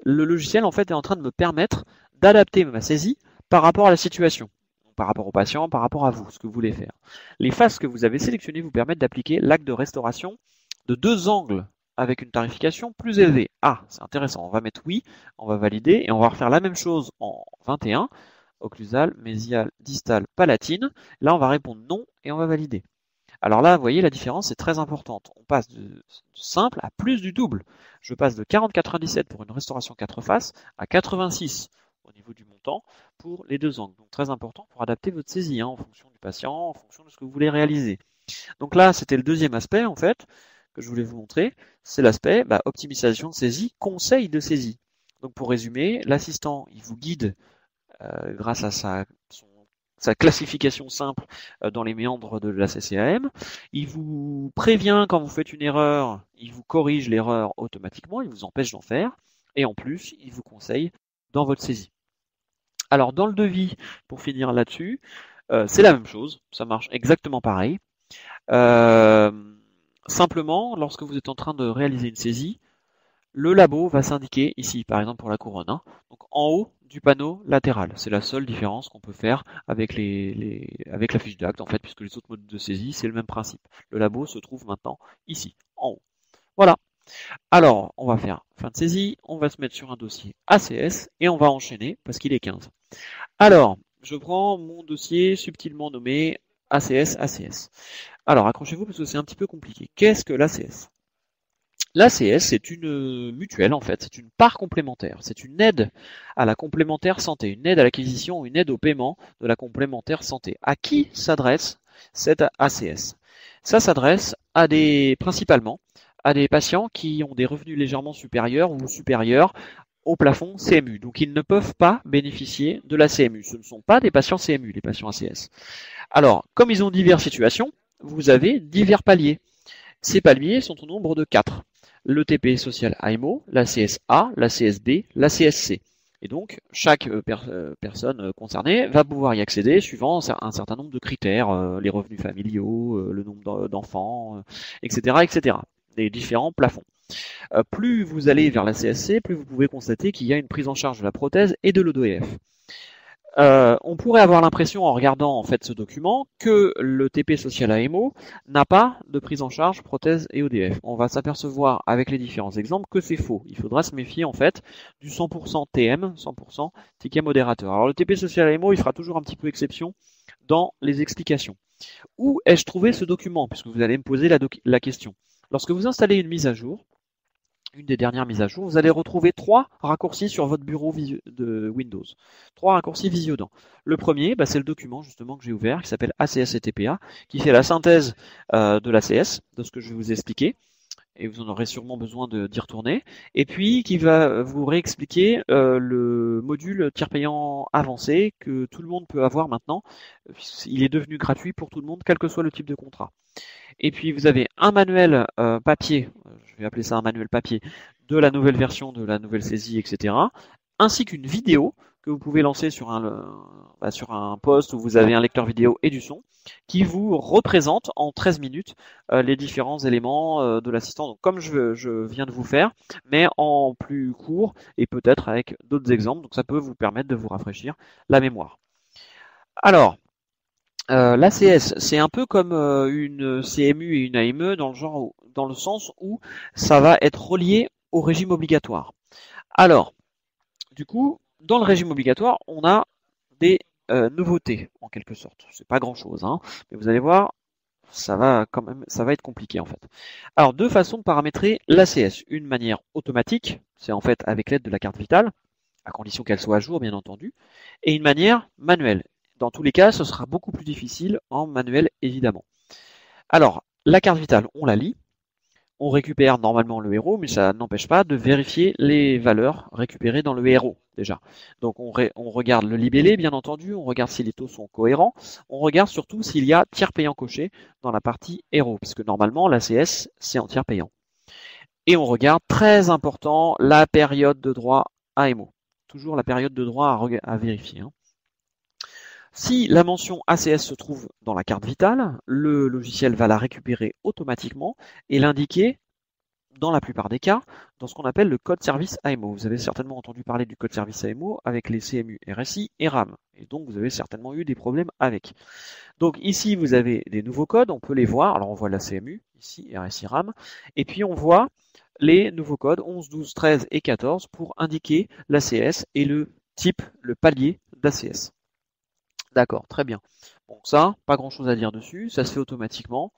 Le logiciel, en fait, est en train de me permettre d'adapter ma saisie par rapport à la situation. Par rapport au patient, par rapport à vous, ce que vous voulez faire. Les faces que vous avez sélectionnées vous permettent d'appliquer l'acte de restauration de deux angles avec une tarification plus élevée. Ah, c'est intéressant, on va mettre oui, on va valider et on va refaire la même chose en 21, occlusale, mésiale, distale, palatine. Là, on va répondre non et on va valider. Alors là, vous voyez, la différence est très importante. On passe de simple à plus du double. Je passe de 40,97 pour une restauration 4 faces à 86 au niveau du montant pour les deux angles. Donc très important pour adapter votre saisie en fonction du patient, en fonction de ce que vous voulez réaliser. Donc là, c'était le deuxième aspect en fait que je voulais vous montrer, c'est l'aspect optimisation de saisie, conseil de saisie. Donc pour résumer, l'assistant, il vous guide grâce à sa classification simple dans les méandres de la CCM. Il vous prévient quand vous faites une erreur, il vous corrige l'erreur automatiquement, il vous empêche d'en faire. Et en plus, il vous conseille dans votre saisie. Alors dans le devis, pour finir là-dessus, c'est la même chose, ça marche exactement pareil. Simplement, lorsque vous êtes en train de réaliser une saisie, le labo va s'indiquer ici, par exemple pour la couronne, hein, donc en haut du panneau latéral. C'est la seule différence qu'on peut faire avec avec la fiche d'acte, en fait, puisque les autres modes de saisie, c'est le même principe. Le labo se trouve maintenant ici, en haut. Voilà. Alors, on va faire fin de saisie, on va se mettre sur un dossier ACS et on va enchaîner parce qu'il est 15. Alors, je prends mon dossier subtilement nommé ACS. Alors, accrochez-vous parce que c'est un petit peu compliqué. Qu'est-ce que l'ACS? L'ACS, c'est une mutuelle en fait, c'est une part complémentaire, c'est une aide à la complémentaire santé, une aide à l'acquisition ou une aide au paiement de la complémentaire santé. À qui s'adresse cette ACS? Ça s'adresse principalement à des patients qui ont des revenus légèrement supérieurs ou supérieurs au plafond CMU. Donc ils ne peuvent pas bénéficier de la CMU. Ce ne sont pas des patients CMU, les patients ACS. Alors, comme ils ont diverses situations, vous avez divers paliers. Ces paliers sont au nombre de 4. Le TP social AMO, la CSA, la CSB, la CSC. Et donc, chaque personne concernée va pouvoir y accéder suivant un certain nombre de critères, les revenus familiaux, le nombre d'enfants, etc., etc. Les différents plafonds. Plus vous allez vers la CSC, plus vous pouvez constater qu'il y a une prise en charge de la prothèse et de l'ODF. On pourrait avoir l'impression en regardant en fait ce document que le TP social AMO n'a pas de prise en charge prothèse et ODF. On va s'apercevoir avec les différents exemples que c'est faux. Il faudra se méfier en fait du 100% TM, 100% ticket modérateur. Alors le TP social AMO, il fera toujours un petit peu exception dans les explications. Où ai-je trouvé ce document? Puisque vous allez me poser la question. Lorsque vous installez une mise à jour, une des dernières mises à jour, vous allez retrouver 3 raccourcis sur votre bureau de Windows. 3 raccourcis Visiodent. Le premier, c'est le document justement que j'ai ouvert, qui s'appelle ACS et TPA, qui fait la synthèse de l'ACS, de ce que je vais vous expliquer, et vous en aurez sûrement besoin d'y retourner, et puis qui va vous réexpliquer le module tiers payant avancé que tout le monde peut avoir maintenant. Il est devenu gratuit pour tout le monde, quel que soit le type de contrat. Et puis vous avez un manuel papier, je vais appeler ça un manuel papier, de la nouvelle version, de la nouvelle saisie, etc. Ainsi qu'une vidéo que vous pouvez lancer sur un poste où vous avez un lecteur vidéo et du son, qui vous représente en 13 minutes les différents éléments de l'assistant. Donc comme je viens de vous faire, mais en plus court et peut-être avec d'autres exemples. Donc ça peut vous permettre de vous rafraîchir la mémoire. Alors, l'ACS, c'est un peu comme une CMU et une AME dans le sens où ça va être relié au régime obligatoire. Alors, du coup, dans le régime obligatoire, on a des nouveautés en quelque sorte. C'est pas grand-chose, hein, mais vous allez voir, ça va être compliqué en fait. Alors, 2 façons de paramétrer l'ACS. Une manière automatique, c'est en fait avec l'aide de la carte vitale, à condition qu'elle soit à jour, bien entendu, et une manière manuelle. Dans tous les cas, ce sera beaucoup plus difficile en manuel, évidemment. Alors, la carte vitale, on la lit. On récupère normalement le héros, mais ça n'empêche pas de vérifier les valeurs récupérées dans le héros, déjà. Donc, on regarde le libellé, bien entendu. On regarde si les taux sont cohérents. On regarde surtout s'il y a tiers payant coché dans la partie héros, puisque normalement, l'ACS, c'est en tiers payant. Et on regarde, très important, la période de droit AMO. Toujours la période de droit à vérifier, hein. Si la mention ACS se trouve dans la carte vitale, le logiciel va la récupérer automatiquement et l'indiquer, dans la plupart des cas, dans ce qu'on appelle le code service AMO. Vous avez certainement entendu parler du code service AMO avec les CMU, RSI et RAM. Et donc vous avez certainement eu des problèmes avec. Donc ici vous avez des nouveaux codes, on peut les voir. Alors on voit la CMU, ici RSI RAM. Et puis on voit les nouveaux codes 11, 12, 13 et 14 pour indiquer l'ACS et le type, le palier d'ACS. D'accord, très bien. Donc ça, pas grand chose à dire dessus, ça se fait automatiquement,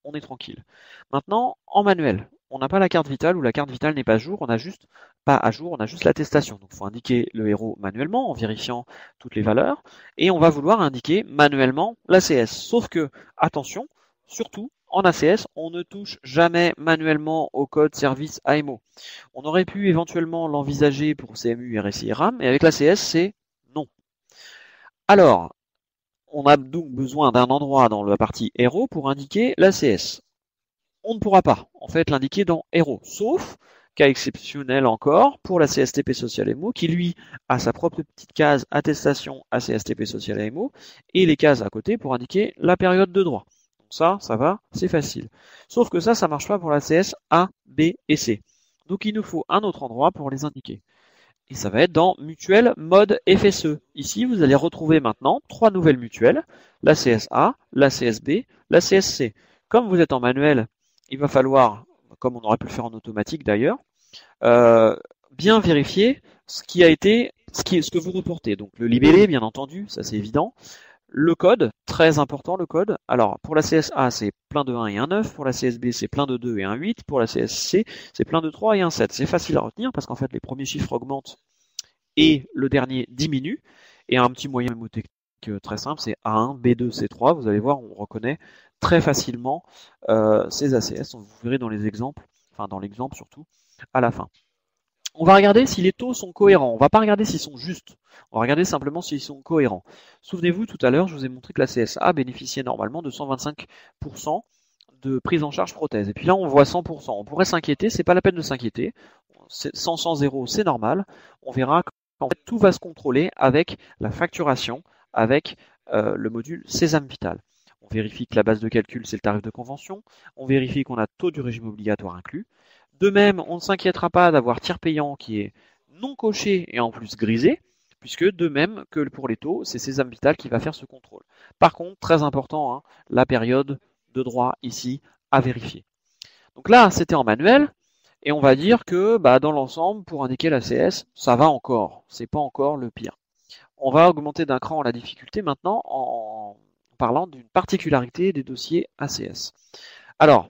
on est tranquille. Maintenant, en manuel, on n'a pas la carte vitale ou la carte vitale n'est pas à jour, on a juste l'attestation. Donc il faut indiquer le héros manuellement en vérifiant toutes les valeurs et on va vouloir indiquer manuellement l'ACS. Sauf que, attention, surtout en ACS, on ne touche jamais manuellement au code service AMO. On aurait pu éventuellement l'envisager pour CMU, RSI et RAM, mais avec l'ACS, c'est non. Alors, on a donc besoin d'un endroit dans la partie héros pour indiquer l'ACS. On ne pourra pas, en fait, l'indiquer dans héros, sauf cas exceptionnel encore pour la CSTP Social AMO qui, lui, a sa propre petite case attestation à CSTP Social AMO et les cases à côté pour indiquer la période de droit. Donc ça va, c'est facile. Sauf que ça marche pas pour la CS A, B et C. Donc il nous faut un autre endroit pour les indiquer. Et ça va être dans mutuelle mode FSE. Ici, vous allez retrouver maintenant 3 nouvelles mutuelles, la CSA, la CSB, la CSC. Comme vous êtes en manuel, il va falloir, comme on aurait pu le faire en automatique d'ailleurs, bien vérifier ce que vous reportez. Donc le libellé, bien entendu, ça c'est évident. Le code, très important le code. Alors pour la CSA, c'est plein de 1 et un 9. Pour la CSB, c'est plein de 2 et un 8. Pour la CSC, c'est plein de 3 et un 7. C'est facile à retenir parce qu'en fait, les premiers chiffres augmentent et le dernier diminue. Et un petit moyen mnémotechnique très simple, c'est A1, B2, C3. Vous allez voir, on reconnaît très facilement ces ACS. Vous verrez dans les exemples, enfin dans l'exemple surtout, à la fin. On va regarder si les taux sont cohérents. On va pas regarder s'ils sont justes. On va regarder simplement s'ils sont cohérents. Souvenez-vous, tout à l'heure, je vous ai montré que la CSA bénéficiait normalement de 125% de prise en charge prothèse. Et puis là, on voit 100%. On pourrait s'inquiéter, c'est pas la peine de s'inquiéter. 100, 0, c'est normal. On verra qu'en fait, tout va se contrôler avec la facturation, avec le module Sésame Vital. On vérifie que la base de calcul, c'est le tarif de convention. On vérifie qu'on a taux du régime obligatoire inclus. De même, on ne s'inquiétera pas d'avoir tiers payant qui est non coché et en plus grisé, puisque de même que pour les taux, c'est Sésame Vital qui va faire ce contrôle. Par contre, très important, hein, la période de droit ici à vérifier. Donc là, c'était en manuel, et on va dire que dans l'ensemble, pour indiquer l'ACS, ça va encore, c'est pas encore le pire. On va augmenter d'un cran la difficulté maintenant en parlant d'une particularité des dossiers ACS. Alors,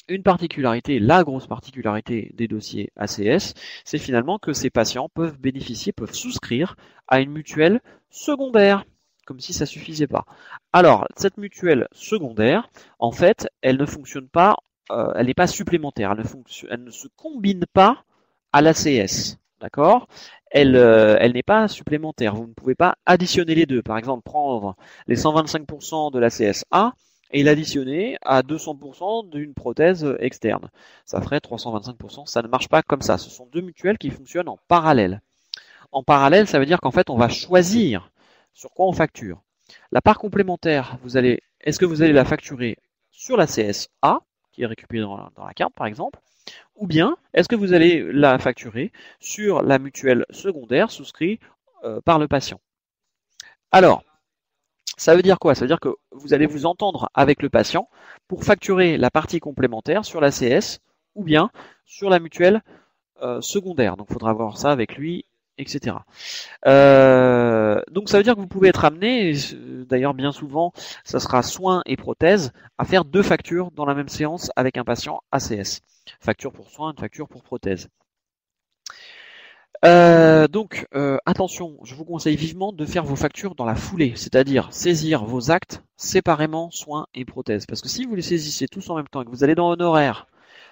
une particularité, la grosse particularité des dossiers ACS, c'est finalement que ces patients peuvent bénéficier, peuvent souscrire à une mutuelle secondaire, comme si ça suffisait pas. Alors, cette mutuelle secondaire, en fait, elle ne fonctionne pas, elle n'est pas supplémentaire, elle ne se combine pas à l'ACS, d'accord ? Elle n'est pas supplémentaire, vous ne pouvez pas additionner les deux. Par exemple, prendre les 125% de l'ACS A et l'additionner à 200% d'une prothèse externe. Ça ferait 325%. Ça ne marche pas comme ça. Ce sont deux mutuelles qui fonctionnent en parallèle. En parallèle, ça veut dire qu'en fait, on va choisir sur quoi on facture. La part complémentaire, est-ce que vous allez la facturer sur la CSA, qui est récupérée dans la carte par exemple, ou bien est-ce que vous allez la facturer sur la mutuelle secondaire souscrite par le patient. Alors, ça veut dire quoi? Ça veut dire que vous allez vous entendre avec le patient pour facturer la partie complémentaire sur la CS ou bien sur la mutuelle secondaire. Donc il faudra voir ça avec lui, etc. Donc ça veut dire que vous pouvez être amené, d'ailleurs bien souvent, ça sera soins et prothèses, à faire deux factures dans la même séance avec un patient ACS. Facture pour soins, une facture pour prothèse. Attention, je vous conseille vivement de faire vos factures dans la foulée, c'est-à-dire saisir vos actes séparément, soins et prothèses. Parce que si vous les saisissez tous en même temps et que vous allez dans honoraires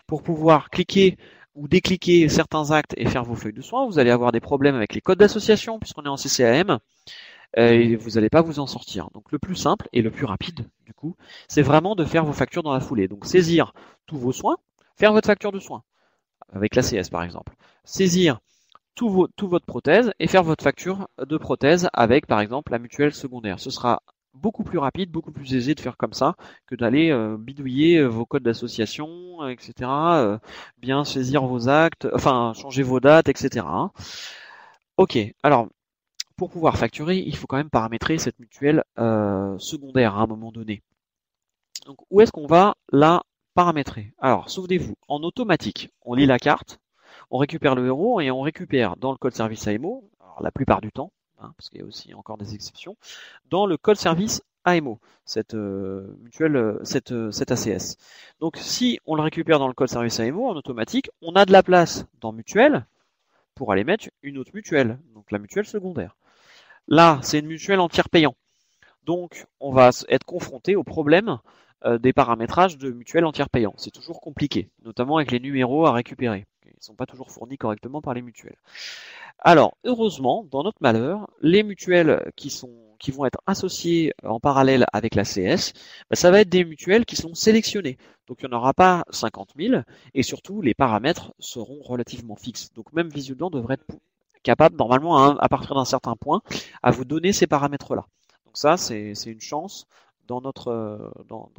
pour pouvoir cliquer ou décliquer certains actes et faire vos feuilles de soins, vous allez avoir des problèmes avec les codes d'association puisqu'on est en CCAM et vous n'allez pas vous en sortir. Donc le plus simple et le plus rapide, du coup, c'est vraiment de faire vos factures dans la foulée. Donc saisir tous vos soins, faire votre facture de soins avec l'ACS par exemple. Saisir tout votre prothèse et faire votre facture de prothèse avec par exemple la mutuelle secondaire. Ce sera beaucoup plus rapide, beaucoup plus aisé de faire comme ça que d'aller bidouiller vos codes d'association, etc. Bien saisir vos actes, enfin changer vos dates, etc. Ok, alors pour pouvoir facturer, il faut quand même paramétrer cette mutuelle secondaire à un moment donné. Donc où est-ce qu'on va la paramétrer? Alors souvenez-vous, en automatique, on lit la carte, on récupère le héros et on récupère dans le code service AMO, alors la plupart du temps, parce qu'il y a aussi encore des exceptions, dans le code service AMO, cette mutuelle, cette ACS. Donc si on le récupère dans le code service AMO en automatique, on a de la place dans mutuelle pour aller mettre une autre mutuelle, donc la mutuelle secondaire. Là, c'est une mutuelle en tiers payant. Donc on va être confronté au problème des paramétrages de mutuelles en tiers payant. C'est toujours compliqué, notamment avec les numéros à récupérer. Ils ne sont pas toujours fournis correctement par les mutuelles. Alors, heureusement, dans notre malheur, les mutuelles qui vont être associées en parallèle avec la CS, ça va être des mutuelles qui sont sélectionnées. Donc, il n'y en aura pas 50 000 et surtout, les paramètres seront relativement fixes. Donc, même Visiodent devrait être capable, normalement, à partir d'un certain point, à vous donner ces paramètres-là. Donc ça, c'est une chance dans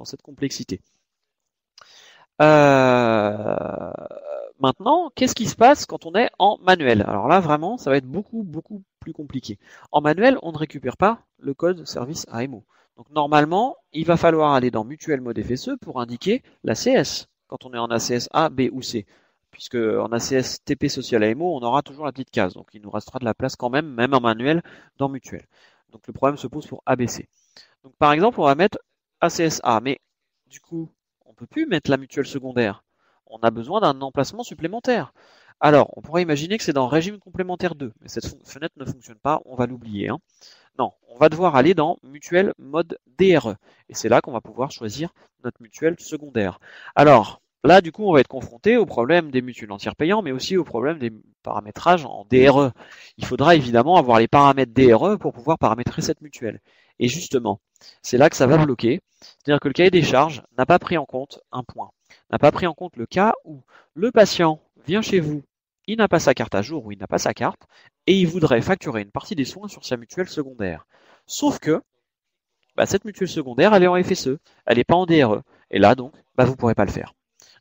cette complexité. Maintenant, qu'est-ce qui se passe quand on est en manuel? Alors là, vraiment, ça va être beaucoup plus compliqué. En manuel, on ne récupère pas le code service AMO. Donc normalement, il va falloir aller dans Mutuel Mode FSE pour indiquer la CS, quand on est en ACS A, B ou C. Puisque en ACS TP Social AMO, on aura toujours la petite case. Donc il nous restera de la place quand même en manuel, dans Mutuel. Donc le problème se pose pour ABC. Donc par exemple, on va mettre ACS A, mais du coup, on ne peut plus mettre la mutuelle secondaire. On a besoin d'un emplacement supplémentaire. Alors, on pourrait imaginer que c'est dans régime complémentaire 2, mais cette fenêtre ne fonctionne pas, on va l'oublier. Non, on va devoir aller dans mutuelle mode DRE. Et c'est là qu'on va pouvoir choisir notre mutuelle secondaire. Alors, là, du coup, on va être confronté au problème des mutuelles en tiers payant, mais aussi au problème des paramétrages en DRE. Il faudra évidemment avoir les paramètres DRE pour pouvoir paramétrer cette mutuelle. Et justement, c'est là que ça va bloquer. C'est-à-dire que le cahier des charges n'a pas pris en compte un point. N'a pas pris en compte le cas où le patient vient chez vous, il n'a pas sa carte à jour ou il n'a pas sa carte, et il voudrait facturer une partie des soins sur sa mutuelle secondaire. Sauf que cette mutuelle secondaire, elle est en FSE, elle n'est pas en DRE. Et là, donc, vous ne pourrez pas le faire.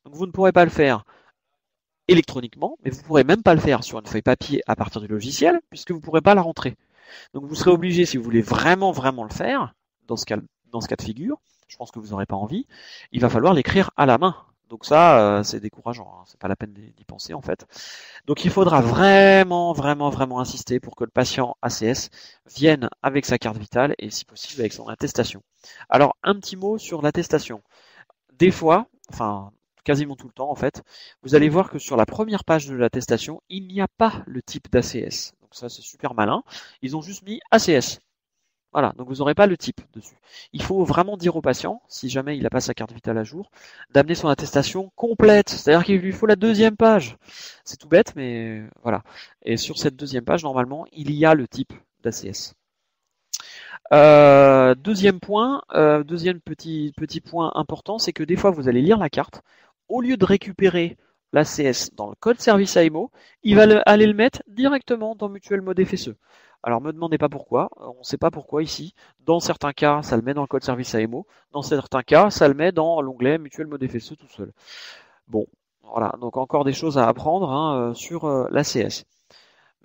Donc, vous ne pourrez pas le faire électroniquement, mais vous ne pourrez même pas le faire sur une feuille papier à partir du logiciel, puisque vous ne pourrez pas la rentrer. Donc, vous serez obligé, si vous voulez vraiment le faire, dans ce cas de figure, je pense que vous n'aurez pas envie, il va falloir l'écrire à la main. Donc ça, c'est décourageant, hein. C'est pas la peine d'y penser en fait. Donc il faudra vraiment insister pour que le patient ACS vienne avec sa carte vitale et si possible avec son attestation. Alors un petit mot sur l'attestation. Des fois, enfin quasiment tout le temps en fait, vous allez voir que sur la première page de l'attestation, il n'y a pas le type d'ACS. Donc ça c'est super malin. Ils ont juste mis ACS. Voilà, donc vous n'aurez pas le type dessus. Il faut vraiment dire au patient, si jamais il n'a pas sa carte vitale à jour, d'amener son attestation complète. C'est-à-dire qu'il lui faut la deuxième page. C'est tout bête, mais voilà. Et sur cette deuxième page, normalement, il y a le type d'ACS. Deuxième point, deuxième petit point important, c'est que des fois, vous allez lire la carte. Au lieu de récupérer l'ACS dans le code service AMO, il va aller le mettre directement dans Mutuel Mode FSE. Alors, me demandez pas pourquoi, on ne sait pas pourquoi ici. Dans certains cas, ça le met dans le code service AMO. Dans certains cas, ça le met dans l'onglet Mutuel Mode FSE tout seul. Bon, voilà, donc encore des choses à apprendre sur l'ACS.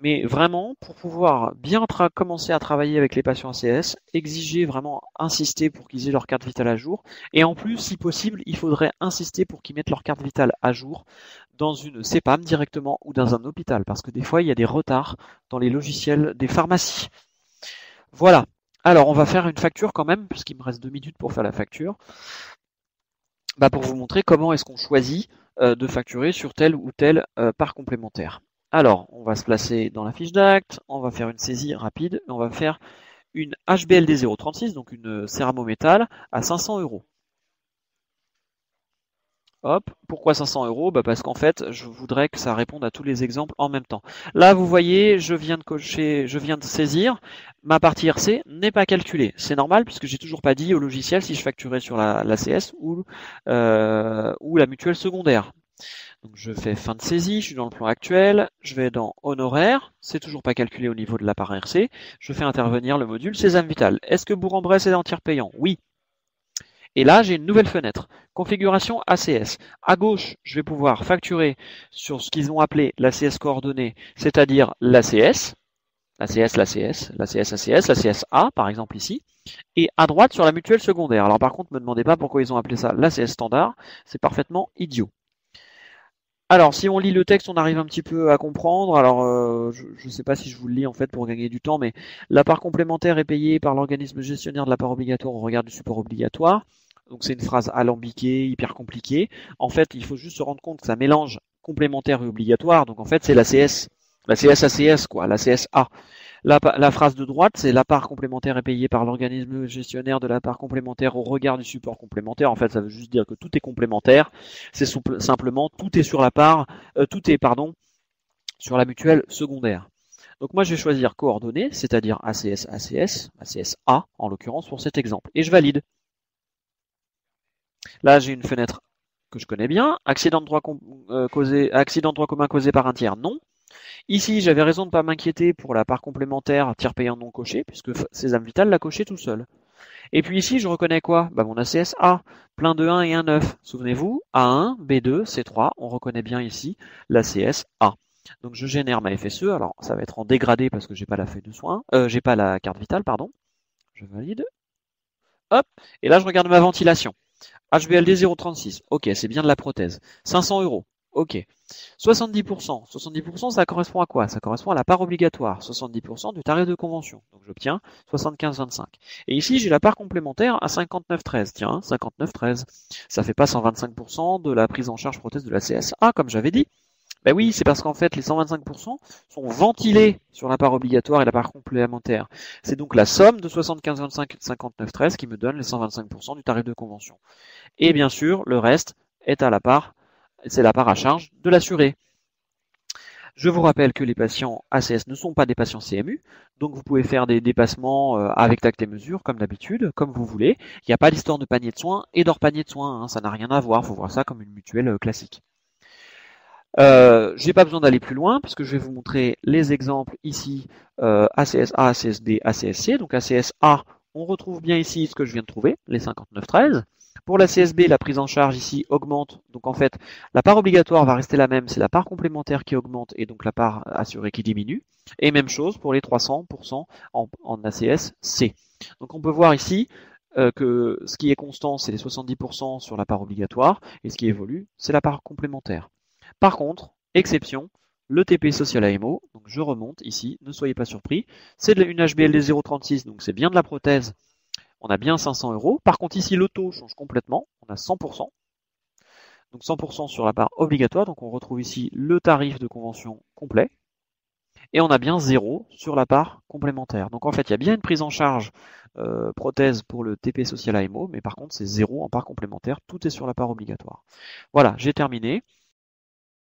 Mais vraiment, pour pouvoir bien commencer à travailler avec les patients ACS, exiger vraiment, insister pour qu'ils aient leur carte vitale à jour. Et en plus, si possible, il faudrait insister pour qu'ils mettent leur carte vitale à jour dans une CEPAM directement ou dans un hôpital. Parce que des fois, il y a des retards dans les logiciels des pharmacies. Voilà. Alors, on va faire une facture quand même, puisqu'il me reste 2 minutes pour faire la facture. Pour vous montrer comment est-ce qu'on choisit de facturer sur tel ou tel part complémentaire. Alors, on va se placer dans la fiche d'acte, on va faire une saisie rapide, on va faire une HBLD 036, donc une céramo-métal, à 500 €. Hop, pourquoi 500 €? Parce qu'en fait, je voudrais que ça réponde à tous les exemples en même temps. Là, vous voyez, je viens de saisir, ma partie RC n'est pas calculée. C'est normal puisque j'ai toujours pas dit au logiciel si je facturais sur la CS ou la mutuelle secondaire. Donc je fais fin de saisie, je suis dans le plan actuel, je vais dans honoraires, c'est toujours pas calculé au niveau de la part RC, je fais intervenir le module Sésame Vital. Est-ce que Bourg-en-Bresse est en tiers payant? Oui. Et là, j'ai une nouvelle fenêtre. Configuration ACS. À gauche, je vais pouvoir facturer sur ce qu'ils ont appelé l'ACS coordonnée, c'est-à-dire l'ACS, l'ACS A, par exemple ici. Et à droite, sur la mutuelle secondaire. Alors par contre, ne me demandez pas pourquoi ils ont appelé ça l'ACS standard. C'est parfaitement idiot. Alors, si on lit le texte, on arrive un petit peu à comprendre. Alors, je ne sais pas si je vous le lis en fait pour gagner du temps, mais la part complémentaire est payée par l'organisme gestionnaire de la part obligatoire au regard du support obligatoire. Donc c'est une phrase alambiquée, hyper compliquée. En fait, il faut juste se rendre compte que ça mélange complémentaire et obligatoire. Donc en fait, c'est l'ACS, l'ACS quoi, l'ACSA. La phrase de droite, c'est la part complémentaire est payée par l'organisme gestionnaire de la part complémentaire au regard du support complémentaire. En fait, ça veut juste dire que tout est complémentaire. C'est simplement tout est sur la part, sur la mutuelle secondaire. Donc moi, je vais choisir coordonnées, c'est-à-dire ACS, ACSA en l'occurrence pour cet exemple, et je valide. Là, j'ai une fenêtre que je connais bien. Accident de droit commun causé par un tiers, non. Ici, j'avais raison de ne pas m'inquiéter pour la part complémentaire tiers payant non coché, puisque Sésame Vital l'a coché tout seul. Et puis ici, je reconnais quoi? Mon ACS A, plein de 1 et 1 9. Souvenez-vous, A1, B2, C3, on reconnaît bien ici l'ACS A. Donc je génère ma FSE, alors ça va être en dégradé parce que j'ai pas la feuille de soins, j'ai pas la carte vitale, pardon. Je valide. Hop, et là je regarde ma ventilation. HBLD 036, ok, c'est bien de la prothèse. 500 €. Ok. 70%. 70%, ça correspond à quoi? Ça correspond à la part obligatoire. 70% du tarif de convention. Donc j'obtiens 75,25. Et ici, j'ai la part complémentaire à 59,13. Tiens, 59,13. Ça fait pas 125% de la prise en charge prothèse de la CSA, comme j'avais dit. Ben oui, c'est parce qu'en fait, les 125% sont ventilés sur la part obligatoire et la part complémentaire. C'est donc la somme de 75,25 et 59,13 qui me donne les 125% du tarif de convention. Et bien sûr, le reste est à la part, c'est la part à charge de l'assuré. Je vous rappelle que les patients ACS ne sont pas des patients CMU, donc vous pouvez faire des dépassements avec tact et mesure, comme d'habitude, comme vous voulez. Il n'y a pas d'histoire de panier de soins et d'hors panier de soins, hein, ça n'a rien à voir, il faut voir ça comme une mutuelle classique. J'ai pas besoin d'aller plus loin puisque je vais vous montrer les exemples ici ACSA, ACSB, ACSC. Donc ACSA, on retrouve bien ici ce que je viens de trouver, les 59,13. Pour la CSB, la prise en charge ici augmente. Donc en fait, la part obligatoire va rester la même, c'est la part complémentaire qui augmente et donc la part assurée qui diminue. Et même chose pour les 300% en ACS-C. Donc on peut voir ici que ce qui est constant, c'est les 70% sur la part obligatoire et ce qui évolue, c'est la part complémentaire. Par contre, exception, le TP social AMO, donc je remonte ici, ne soyez pas surpris, c'est une HBLD 0,36, donc c'est bien de la prothèse, on a bien 500 euros. Par contre ici le taux change complètement, on a 100%, donc 100% sur la part obligatoire, donc on retrouve ici le tarif de convention complet, et on a bien 0 sur la part complémentaire. Donc en fait il y a bien une prise en charge prothèse pour le TP social AMO, mais par contre c'est 0 en part complémentaire, tout est sur la part obligatoire. Voilà, j'ai terminé.